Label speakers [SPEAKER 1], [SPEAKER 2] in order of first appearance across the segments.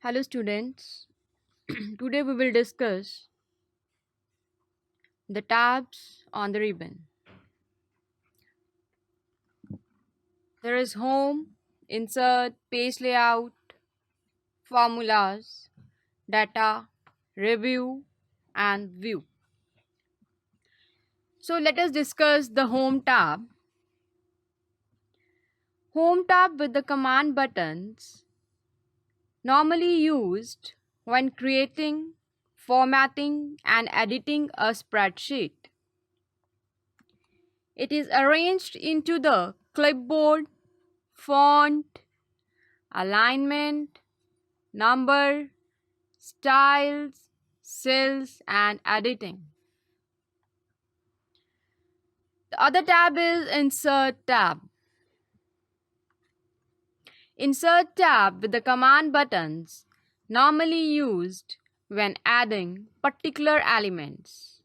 [SPEAKER 1] Hello students, today we will discuss the tabs on the ribbon. There is home, insert, page layout, formulas, data, review and view. So let us discuss the home tab. Home tab with the command buttons normally used when creating, formatting and editing a spreadsheet. It is arranged into the clipboard, font, alignment, number, styles, cells and editing. The other tab is Insert tab. Insert tab with the command buttons normally used when adding particular elements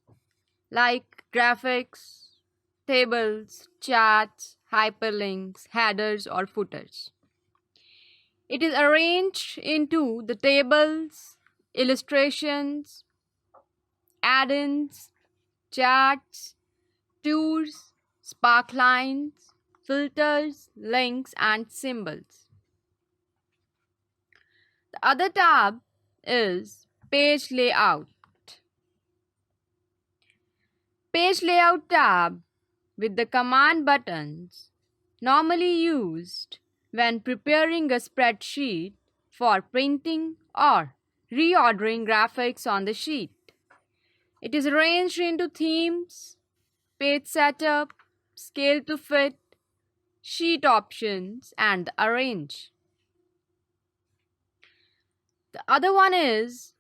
[SPEAKER 1] like graphics, tables, charts, hyperlinks, headers or footers. It is arranged into the tables, illustrations, add-ins, charts, tours, sparklines, filters, links and symbols. The other tab is Page Layout. Page Layout tab with the command buttons normally used when preparing a spreadsheet for printing or reordering graphics on the sheet. It is arranged into themes, page setup, scale to fit, sheet options and the arrange. The other one is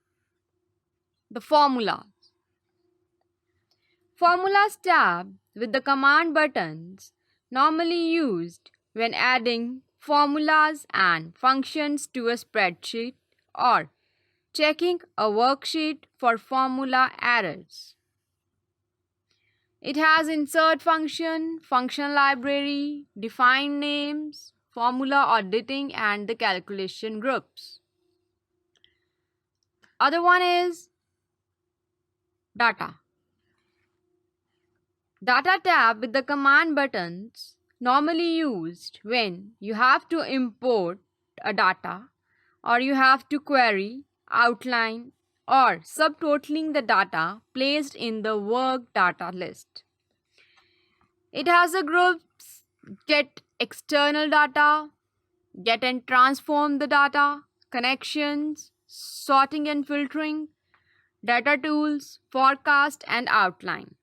[SPEAKER 1] the Formulas. Formulas tab with the command buttons normally used when adding formulas and functions to a spreadsheet or checking a worksheet for formula errors. It has insert function, function library, define names, formula auditing and the calculation groups. Other one is Data. Data tab with the command buttons normally used when you have to import a data or you have to query, outline or subtotaling the data placed in the work data list. It has the groups get external data, get and transform the data, connections, sorting and filtering, data tools, forecast and outline.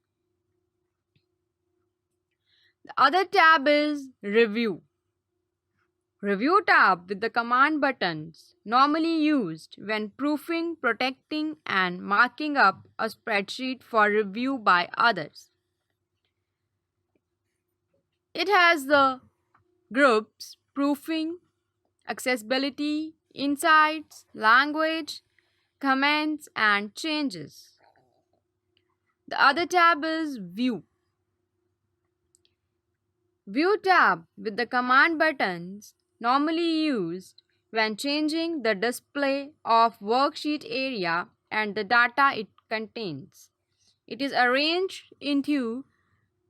[SPEAKER 1] The other tab is Review. Review tab with the command buttons normally used when proofing, protecting and marking up a spreadsheet for review by others. It has the groups Proofing, Accessibility, Insights, Language, Comments and Changes. The other tab is View. View tab with the command buttons normally used when changing the display of worksheet area and the data it contains. It is arranged into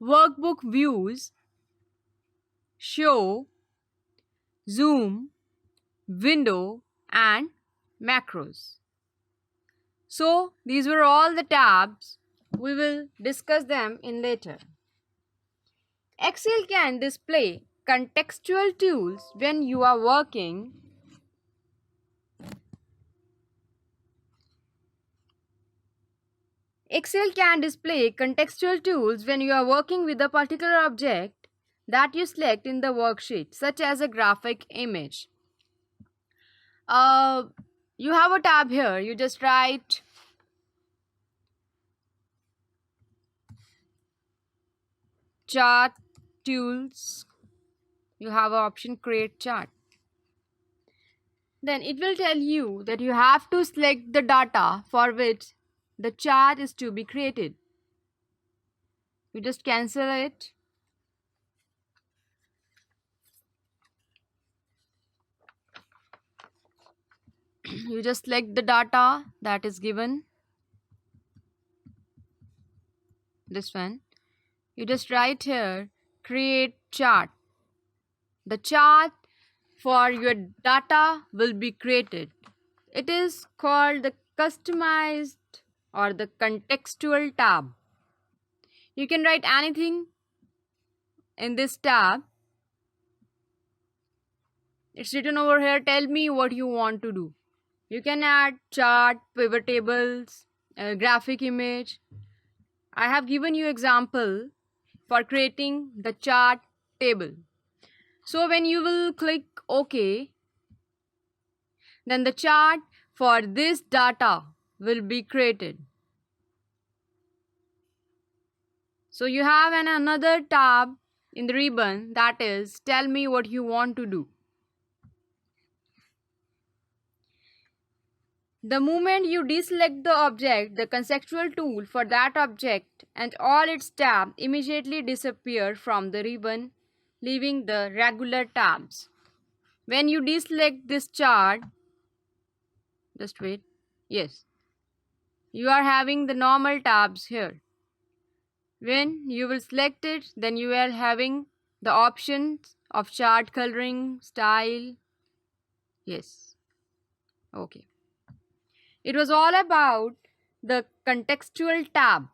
[SPEAKER 1] workbook views, show, zoom, window and macros. So these were all the tabs. We will discuss them in later. Excel can display contextual tools when you are working Excel can display contextual tools when you are working with a particular object that you select in the worksheet, such as a graphic image. You have a tab here. You just write chart tools. You have an option create chart. Then it will tell you that you have to select the data for which the chart is to be created. You just cancel it. You just select the data that is given, this one. You just write here, create chart. The chart for your data will be created. It is called the customized or the contextual tab. You can write anything in this tab. It's written over here, tell me what you want to do. You can add chart, pivot tables, graphic image. I have given you example for creating the chart table. So when you will click OK, then the chart for this data will be created. So you have another tab in the ribbon, that is tell me what you want to do. The moment you deselect the object, the contextual tool for that object and all its tabs immediately disappear from the ribbon, leaving the regular tabs. When you deselect this chart, just wait, yes, you are having the normal tabs here. When you will select it, then you are having the options of chart coloring, style. Yes. Okay. It was all about the contextual tab.